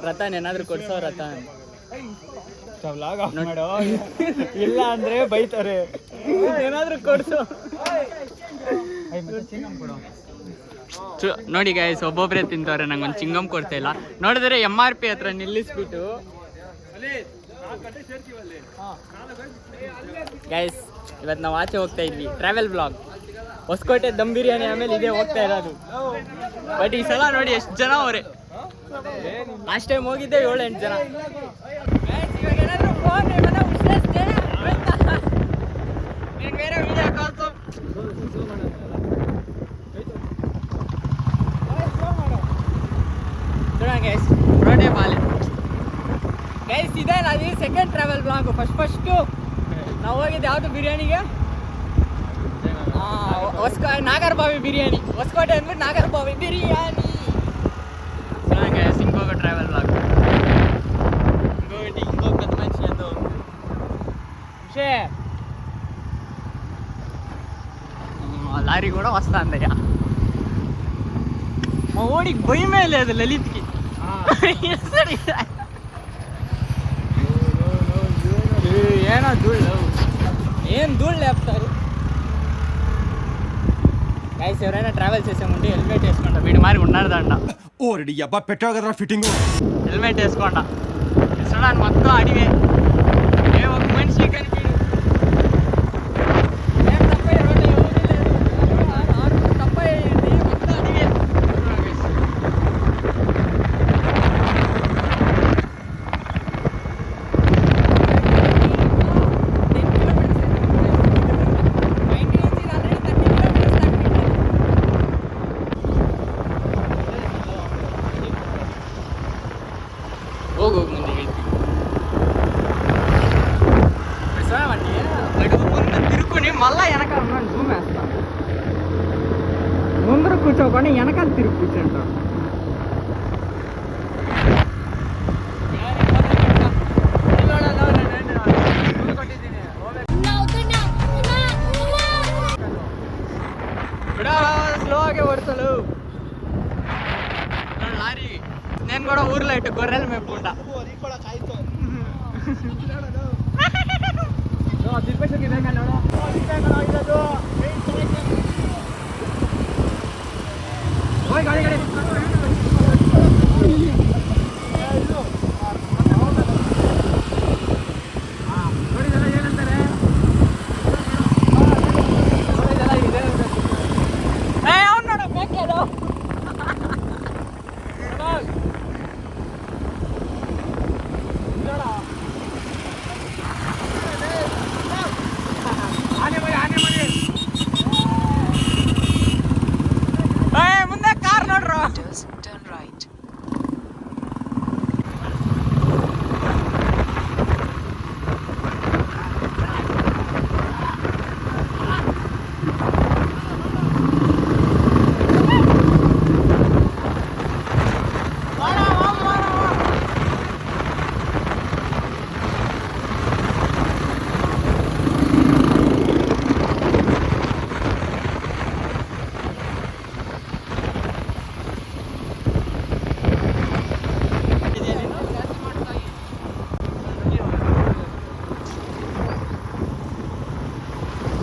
ರತನ್ ಏನಾದ್ರು ಕೊಡ್ಸೋ ರತನ್ ಮಾಡೋ ಇಲ್ಲ ಅಂದ್ರೆ ಬೈತಾರೆ. ಏನಾದ್ರು ಕೊಡ್ಸೋ. ನೋಡಿ ಗೈಸ್ ಒಬ್ಬೊಬ್ರೆ ತಿಂತವ್ರೆ, ನಂಗೊಂದು ಚಿಂಗಮ್ ಕೊಡ್ತಾ ಇಲ್ಲ. ನೋಡಿದ್ರೆ MRP ಹತ್ರ ನಿಲ್ಲಿಸ್ಬಿಟ್ಟು ಗೈಸ್ ಇವತ್ತು ನಾವು ಆಚೆ ಹೋಗ್ತಾ ಇದ್ವಿ, ಟ್ರಾವೆಲ್ ಬ್ಲಾಗ್. ಹೊಸಕೋಟೆ ದಮ್ ಬಿರಿಯಾನಿ ಆಮೇಲೆ ಇದೇ ಹೋಗ್ತಾ ಇರೋದು. ಬಟ್ ಈ ಸಲ ನೋಡಿ ಎಷ್ಟು ಜನ ಅವರೇ. ಲಾಸ್ಟ್ ಟೈಮ್ ಹೋಗಿದ್ದೆ 7-8 ಜನ. ಗೈಸ್ ಇದೆ ನಾವು ಸೆಕೆಂಡ್ ಟ್ರಾವೆಲ್ ಬ್ಲಾಗ್. ಫಸ್ಟು ನಾವು ಹೋಗಿದ್ದು ಯಾವುದು ಬಿರಿಯಾನಿಗೆ, ನಾಗರಬಾವಿ ಬಿರಿಯಾನಿ. ಹೊಸಕೋಟೆ ಅಂದ್ಬಿಟ್ಟು ನಾಗರಬಾವಿ ಬಿರಿಯಾನಿ. ಚೆನ್ನಾಗಿ ಹಿಂಗೋಗೋ ಟ್ರಾವೆಲ್ ಬ್ಲಾಗ್. ಹಿಂಗೋಗದ ಮನುಷ್ಯ ಅದು ವಿಷಯ. ಲಾರಿ ಕೂಡ ವಸ್ತಾ ಅಂದಯ್ಯ ಓಡಿಗೆ ಬೈ ಮೇಲೆ ಅದು ಲಲಿತ್ಗೆ ಏನೋ ಧೂಳು, ಏನು ಧೂಳು ಲೇಪ್ತಾರೆ. ಗೈಸ್ ఎవరైనా ట్రావెల్ చేసే ముందు హెల్మెట్ వేసుకోండి. వీడి మారి ఉన్నాడుదండ ఓరడి అబ్బా పెట్టావు కదరా ఫిట్టింగ్. హెల్మెట్ వేసుకోండి. చూడండి మొత్తం అడివే, ఏ ఒక మనిషి కనిపించడు. మళ్ళా వెనక జూమ్ వేస్తా. ముందర కూర్చోకుండా వెనకాల తిరిగి కూర్చుంటాం. స్లోగా పడతాడు లారీ. నేను కూడా ఊర్లో ఇటు గొర్రెలు మేపుకుంటా. ముందే car నోడ్రా.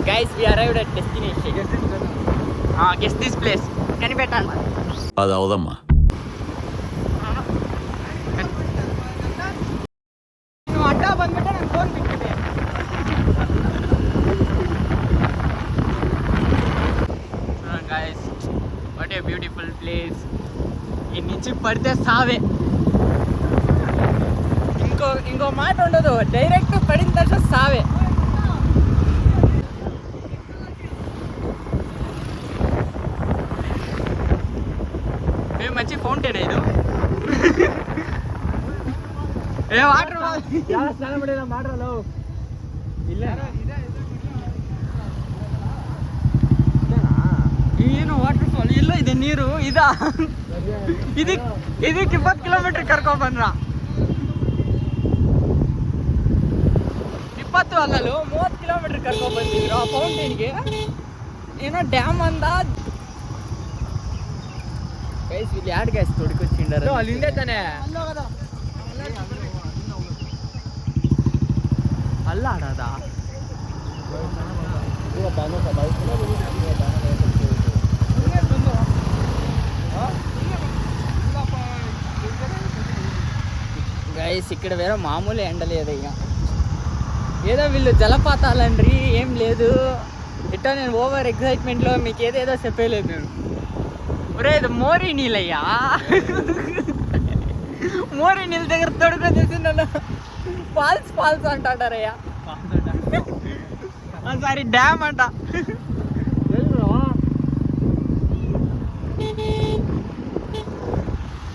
Guys, we arrived at destination. Guess this place. Can you bet on? అది అవదమ్మా. నువ్వు అడ్డా ಬಂದ್ಬಿಟ್ಟೆ ನಾನು ಫೋನ್ ಬಿಟ್ಟಿದ್ದೆ. Guys, what a beautiful place. ఈ నుంచి పడితే సావే. ఇంకో మాట ఉండదు, డైరెక్ట్ పడిన తర్వాత సావే. మంచి ఫౌంటైన్ ಇದು. ಏ ವಾಟರ್ ಯಾರು ಸ್ನಾನ ಮಾಡಿಲ್ಲ ಮಾಡ್ರಲ್ಲ ಇಲ್ಲ. ಏನು ವಾಟರ್ ಫಾಲ್ ಇಲ್ಲ ಇದೆ, ನೀರು ಇದಾ. ಇದಕ್ಕೆ 20 ಕಿಲೋಮೀಟರ್ ಕರ್ಕೊಂಡ್ ಬಂದ್ರ. 20 ಅಲ್ಲೂ 30 ಕಿಲೋಮೀಟರ್ ಕರ್ಕೊಂಡ್ ಬಂದಿದ್ರು ಆ ಫೌಂಟೈನ್ಗೆ. ಏನೋ ಡ್ಯಾಮ್ ಅಂದ. ಗೈಸ್ ಇಲ್ಲಿ ಯಾರು ಗೈಸ್ ತೊಡ್ಕೊಚ್ಚಿಂಡಾರ ಅಲ್ಲಿ ಹಿಂದೆ ತಾನೆ ಅಲ್ಲ ಆಡೋದ గైస్ ఇక్కడ వేరే మామూలు ఎండ లేదు ఇక ఏదో వీళ్ళు జలపాతాలండ్రి ఏం లేదు ఇట్టా నేను ఓవర్ ఎక్సైట్మెంట్లో మీకు ఏదేదో చెప్పలేదు నేను ఒరే ఇది మోరీ నీళ్ళయ్యా మోరీ నీళ్ళ దగ్గర తొడుకొని నన్ను ఫాల్స్ ఫాల్స్ అంటారయ్యా సారీ డ్యామ్ అంట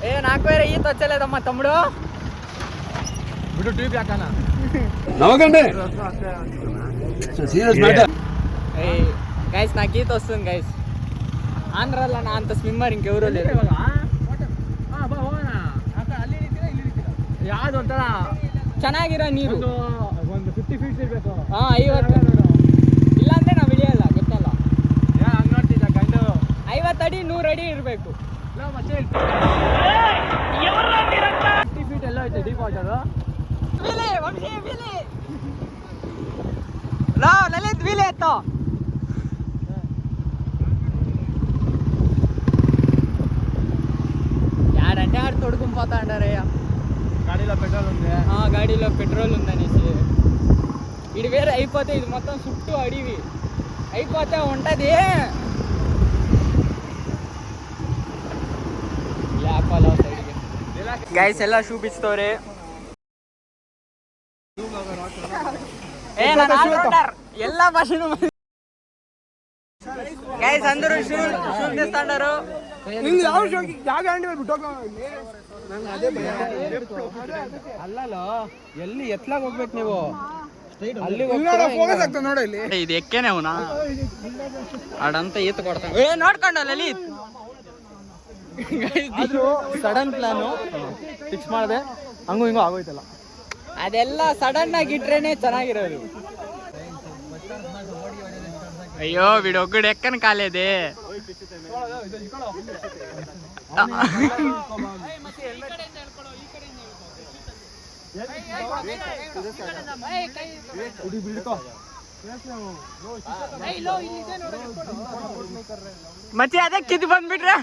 ఏ నాకు వేరే ఈత వచ్చలేదమ్మా తమ్ముడు ಬಿಡು ಟ್ಯೂಬ್ ಯಾಕನ నవ్వకండి సీరియస్ మ్యాటర్ గైస్ నాకు ఈత వస్తుంది గైస్ ఆంధ్రాలో నా అంత స్విమ్మర్ ఇంకెవరూ లేదు ಯಾವ್ದು ಒಂಥರ ಚೆನ್ನಾಗಿರೋ ನೀರು ಒಂದು 50 ಫೀಟ್ ಇರ್ಬೇಕು 50 ಇಲ್ಲಾಂದ್ರೆ ನಾವು ಇಳಿಯಲ್ಲ ಗೊತ್ತಲ್ಲ ಹಂಗ್ ನೋಡ್ತಿದ್ದ ಗಂಡು 50 ಅಡಿ 100 ಅಡಿ ಇರಬೇಕು ಮತ್ತೆ 50 ಫೀಟ್ ಎಲ್ಲ ಐತೆ ಡೀಪ್ ವಾಟರ್ ಲಲಿತ್ ವೀಲೆ ಎತ್ತೋ యాడంటే ఆడు తొడుకుని పోతా అంటారయ్యా గాడిలో పెట్రోల్ ఉంది గాడిలో పెట్రోల్ ఉందనేసి ఇది వేరే అయిపోతే ఇది మొత్తం చుట్టూ అడివి అయిపోతే ఉంటుంది ಗೈಸ್ ಎಲ್ಲ ಶೂಪಿಸ್ತವ್ರೆ ಎಲ್ಲ ಭಾಷೆನೂ ಗೈಸ್ అందరూ షూలు తీస్తాండారు ಅಲ್ಲಲ್ಲ ಎಲ್ಲಿ ಎತ್ಲಾಗ ಹೋಗ್ಬೇಕು ನೀವು ಅಲ್ಲಿ ఇది ఎక్కేనే ఉన్నా ఆడంతా ఈత కొడతాను ನೋಡ್ಕೊಂಡ ಲಲಿತ್ ಸಡನ್ ಪ್ಲಾನು ಫಿಕ್ಸ್ ಮಾಡಿದೆ ಹಂಗೂ ಹಿಂಗೂ ಆಗೋಯ್ತಲ್ಲ ಅದೆಲ್ಲ ಸಡನ್ ಆಗಿ ಇಟ್ರೇನೆ ಚೆನ್ನಾಗಿರೋದು ಅಯ್ಯೋ వీడొక్కడు ఎక్కని కాలేదే ಮಚ್ಚಿ ಅದೇ ಕಿದ್ದು ಬಂದ್ಬಿಟ್ರೆ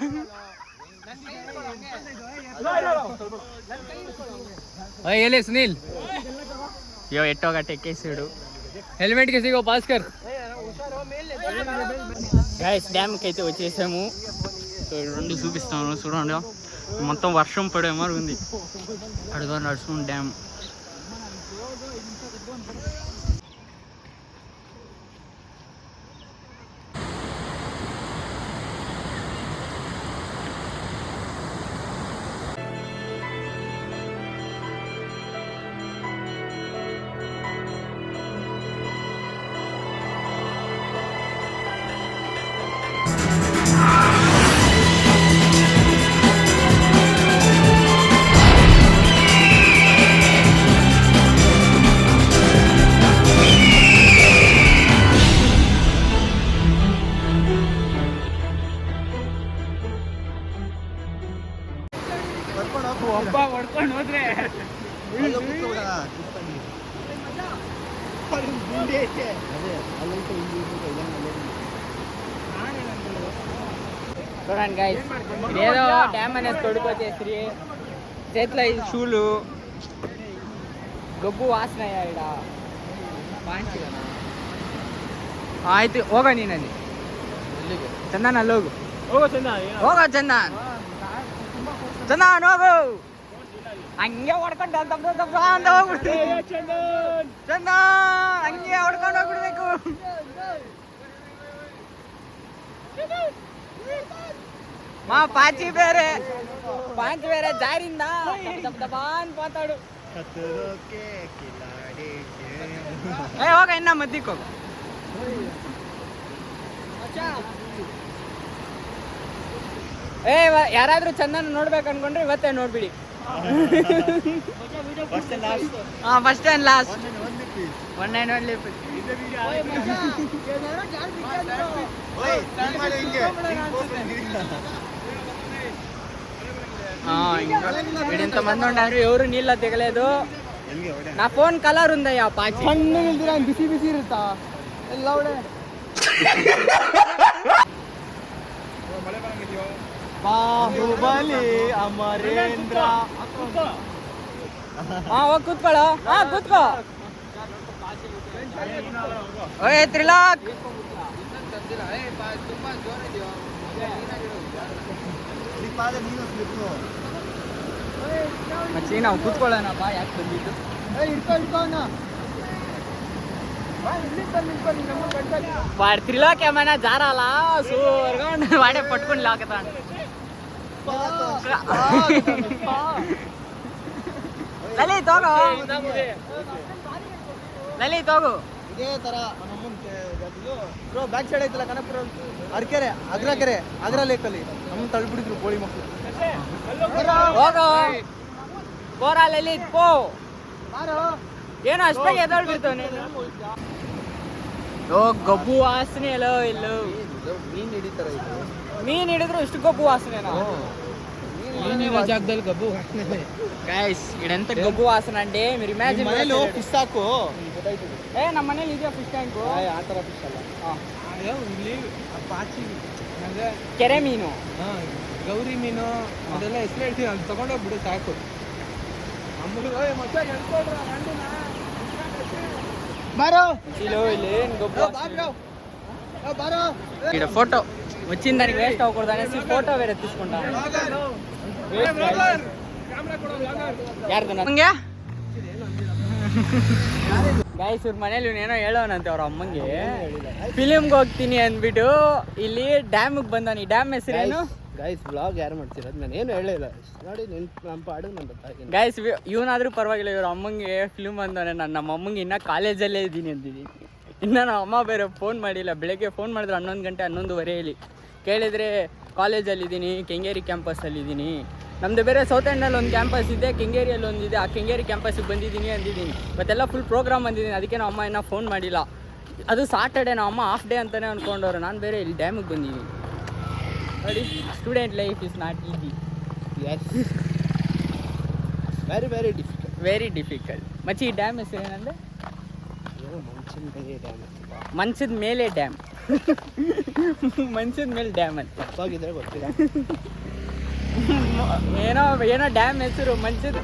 ಹೇಳಿ ಸುನೀಲ್ ಅಯ್ಯೋ ಎಟ್ಟೋಗಟ್ಟೆ ಎಕ್ಕೇಸಿಡು ಹೆಲ್ಮೆಟ್ಗೆ ಸಿಗೋ ಭಾಸ್ಕರ್ గైస్ డ్యామ్కి అయితే వచ్చేసాము సో రెండు చూపిస్తాను చూడండి మొత్తం వర్షం పడే మరి ఉంది అడుగు నడుచుకుని డ్యామ్ ಒಬ್ಬ ಹೊಡ್ಕೊಂಡು ಹೋದ್ರೆ చూడండి గైస్ ఇదేదో డ్యామ్ అనేది తొడుకొచ్చేసి చేతిలో ఈ షూలు గొబ్బు వాసన ఇడ ಪಾಂಚಿ ಆಯ್ತು ಹೋಗ ನೀನಲ್ಲಿ ಚಂದನ್ ಅಲ್ಲಿ ಹೋಗು ಹೋಗೋ ಚಂದನ್ ಚಂದನ್ ಹೋಗು ಹಂಗೆ ಹೊಡ್ಕೊಂಡು ಅಂತ ಹೋಗ್ಬಿಡ್ತೀವಿ ಚಂದನ್ ಹಂಗೆ ಹೊಡ್ಕೊಂಡು ಹೋಗ್ಬಿಡ್ಬೇಕು మా పాచి ಬೇರೆ ಜಾರಿಂದ ದಬಾ ಅಂತ ಮಾತಾಡು ಹೋಗ ಇನ್ನ ಮದ್ದಿಕ್ ಹೋಗು ಯಾರಾದ್ರೂ ಚಂದನ್ ನೋಡ್ಬೇಕು ಅನ್ಕೊಂಡ್ರೆ ಇವತ್ತೇ ನೋಡ್ಬಿಡಿ first and last one and only వీడింత మంది ఉన్నారు ఎవరు నీళ్ళ తెగలేదు నా ఫోన్ కలర్ ఉందయ్యా పాచి ಸಣ್ಣ ಬಿಸಿ ಬಿಸಿ ಇರುತ್ತಾ ಎಲ್ಲ ಅವಳೆ ಬಾಹುಬಲಿ ಅಮರೇಂದ್ರ ಹೋಗಿ ಕೂತ್ಕೊಳ್ಳೋ ಕೂತ್ಕೋ ಓಯ್ ತ್ರಿಲಾಕ್ ಮಚ್ಚಿ ನಾವು ಕೂತ್ಕೊಳ್ಳೋಣಪ್ಪ ಯಾಕೆ ಬಂದಿದ್ದು వాడు త్రిలోక్ ఏమైనా జారాలా సూపర్గా ఉండాలి వాడే పట్టుకుని లాగుతాడు ಲಲಿತ್ ಹೋಗು ಲಲಿತ್ ಹೋಗು ಇದೇ ತರ ಬ್ರೋ ಬ್ಯಾಕ್ ಸೈಡ್ ಐತಲ್ಲ ಕನಕಪುರ ಅರ್ಕೆರೆ ಅಗ್ರ ಲೇಕಲ್ಲಿ ನಮ್ಮ ತಳ್ಬಿಡಿದ್ರು ಕೋಳಿ ಮಕ್ಕಳು ಹೋಗು ಬೋರಾ ಲಲಿತ್ ಪೋ ಏನೋ ಅಷ್ಟಾಗಿ ಎದೊಳ್ ಬಿಡ್ತಾವ ನೀನು ಓ ಗಬ್ಬು ವಾಸನೆ ಎಲ್ಲೋ ಇಲ್ಲೋ ಮೀನ್ ಹಿಡಿತಾರ ಮೀನ್ ಹಿಡಿದ್ರು ಇಷ್ಟು ಗಬ್ಬು ವಾಸನೆನಾ ಮೀನಿರೋ ಜಾಗದಲ್ಲಿ ಗಬ್ಬು ವಾಸನೆ ಗೈಸ್ ಇಡೆಂತ ಗಬ್ಬು ವಾಸನೆ ಅಂడి మీరు ಇಮ್ಯಾಜಿನ್ ಮನೇಲಿ ಫಿಶ್ ಸಾಕು ನಮ್ಮ ಮನೇಲಿ ಇದೆಯಾ ಫಿಶ್ ಟ್ಯಾಂಕು ಆ ಥರ ಫಿಶ್ ಅಲ್ಲ ಇಲ್ಲಿ ಪಾಚಿ ಕೆರೆ ಮೀನು ಗೌರಿ ಮೀನು ಅದೆಲ್ಲ ಹೆಸರು ಹೇಳ್ತೀವಿ ಅದು ತಗೊಂಡೋಗಿ ಬಿಡು ಸಾಕು ಬಾರೋ ಇಲ್ಲಿ గొప్ప బారో ఇక్కడ ఫోటో వచ్చింది దానికి వేస్ట్ అవ్వకూడదు అనేసి ఫోటో వేరే తీసుకుంటాను ಯಾರ್ದು ನಂಗೆ ಗೈಸ್ ಇವ್ರ ಮನೇಲಿ ಏನೋ ಹೇಳೋನಂತೆ ಅವ್ರ ಅಮ್ಮಂಗೆ ಫಿಲಿಮ್ಗೆ ಹೋಗ್ತೀನಿ ಅಂದ್ಬಿಟ್ಟು ಇಲ್ಲಿ ಡ್ಯಾಮಿಗೆ ಬಂದಾನ ಈ ಡ್ಯಾಮ್ ಹೆಸರೇನು ಗೈಸ್ ಬ್ಲಾಗ್ ಯಾರು ಮಾಡ್ತಿರೋದು ನಾನು ಏನು ಹೇಳಿಲ್ಲ ನೋಡಿ ನಮ್ಮ ಪಾಡು ನನ್ನ ಗೊತ್ತಾಗಿಲ್ಲ ಗೈಸ್ ಇವನಾದ್ರೂ ಪರವಾಗಿಲ್ಲ ಇವ್ರ ಅಮ್ಮಂಗೆ ಫಿಲ್ಮ್ ಅಂದವನೆ ನಮ್ಮ ಅಮ್ಮಂಗೆ ಇನ್ನೂ ಕಾಲೇಜಲ್ಲೇ ಇದ್ದೀನಿ ಅಂತಿದ್ದೀನಿ ಇನ್ನು ನಮ್ಮ ಅಮ್ಮ ಬೇರೆ ಫೋನ್ ಮಾಡಿಲ್ಲ ಬೆಳಗ್ಗೆ ಫೋನ್ ಮಾಡಿದ್ರು 11 ಗಂಟೆ 11:30 ಕೇಳಿದರೆ ಕಾಲೇಜಲ್ಲಿದ್ದೀನಿ ಕೆಂಗೇರಿ ಕ್ಯಾಂಪಸ್ಸಲ್ಲಿದ್ದೀನಿ ನಮ್ಮದು ಬೇರೆ ಸೌತ್ ಎಂಡಲ್ಲಿ ಒಂದು ಕ್ಯಾಂಪಸ್ ಇದೆ ಕೆಂಗೇರಿಯಲ್ಲಿ ಒಂದಿದೆ ಆ ಕೆಂಗೇರಿ ಕ್ಯಾಂಪಸ್ಸಿಗೆ ಬಂದಿದ್ದೀನಿ ಅಂದಿದ್ದೀನಿ ಮತ್ತೆಲ್ಲ ಫುಲ್ ಪ್ರೋಗ್ರಾಮ್ ಬಂದಿದ್ದೀನಿ ಅದಕ್ಕೆ ನಮ್ಮ ಅಮ್ಮ ಇನ್ನೂ ಫೋನ್ ಮಾಡಿಲ್ಲ ಅದು ಸಾಟರ್ಡೆ ನಮ್ಮ ಅಮ್ಮ ಹಾಫ್ ಡೇ ಅಂತಲೇ ಅಂದ್ಕೊಂಡವ್ರು ನಾನು ಬೇರೆ ಇಲ್ಲಿ ಡ್ಯಾಮಿಗೆ ಬಂದಿದ್ದೀನಿ ನೋಡಿ student life is not easy is very difficult ಮಚ್ಚಿ ಈ ಡ್ಯಾಮ್ ಹೆಸರು ಏನಂದರೆ ಮಂಚಿನ ಮೇಲೆ ಡ್ಯಾಮ್ ಮಂಚದ ಮೇಲೆ ಡ್ಯಾಮ್ ಅಂತ ತಪ್ಪಾಗಿದ್ರೆ ಗೊತ್ತಿಲ್ಲ ಏನೋ ಡ್ಯಾಮ್ ಹೆಸರು ಮಂಚದ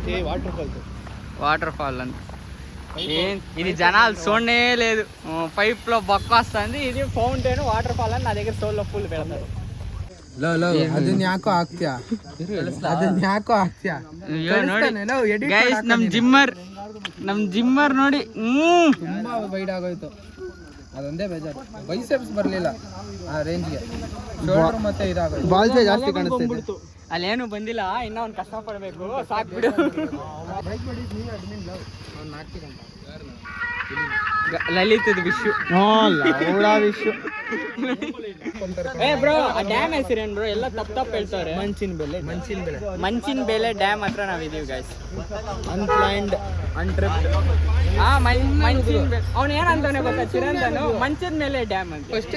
వాటర్ ఫాల్ ಅಂತ ఇది జనాలు చూడనే లేదు పైప్లో బొక్క వస్తుంది ఇది ఫౌంటైన్ వాటర్ ఫాల్ అని నా దగ్గర సోల్లో ఫుల్ పెడతారు ಅದನ್ನ ಯಾಕೋ ಆಗ್ತೀಯಾ ಗೈಸ್ ನಮ್ ಜಿಮ್ಮರ್ ನೋಡಿ ತುಂಬಾ ವೈಡ್ ಆಗೋಯ್ತು ಅದೊಂದೇ ಬೇಜಾರು ಬೈಸೆಪ್ಸ್ ಬರಲಿಲ್ಲ ಆ ರೇಂಜ್ಗೆ ಶೋಲ್ಡರ್ ಮತ್ತೆ ಇದಾಗೋಯ್ತು ಬಾಲ್ಸೆ ಜಾಸ್ತಿ ಕಾಣಿಸ್ತಿದೆ ಅಲ್ಲೇನು ಬಂದಿಲ್ಲ ಇನ್ನೂ ಒಂದು ಕಷ್ಟ ಪಡಬೇಕು ಸಾಕ್ಬಿಡು ಲಲಿತದ ವಿಶ್ವ ಏ ಬ್ರೋ ಆ ಡ್ಯಾಮ್ ಹೆಸರೇನು ಬ್ರೋ ಎಲ್ಲ ತಪ್ಪು ಹೇಳ್ತಾರೆ ಮಂಚಿನ ಬೆಲೆ ಡ್ಯಾಮ್ ಹತ್ರ ನಾವಿದೀವಿ ಗೈಸ್ ಅನ್ಪ್ಲಾನ್ಡ್ ಅನ್ಟ್ರಿಪ್ಡ್ ಮಂಚಿನ ಬೆಲೆ ಅವ್ನು ಏನಂತಾನೆ ಗೊತ್ತಾ ಚಿರಂತನು ಮಂಚದ ಮೇಲೆ ಡ್ಯಾಮ್ ಅಂತ ಫಸ್ಟ್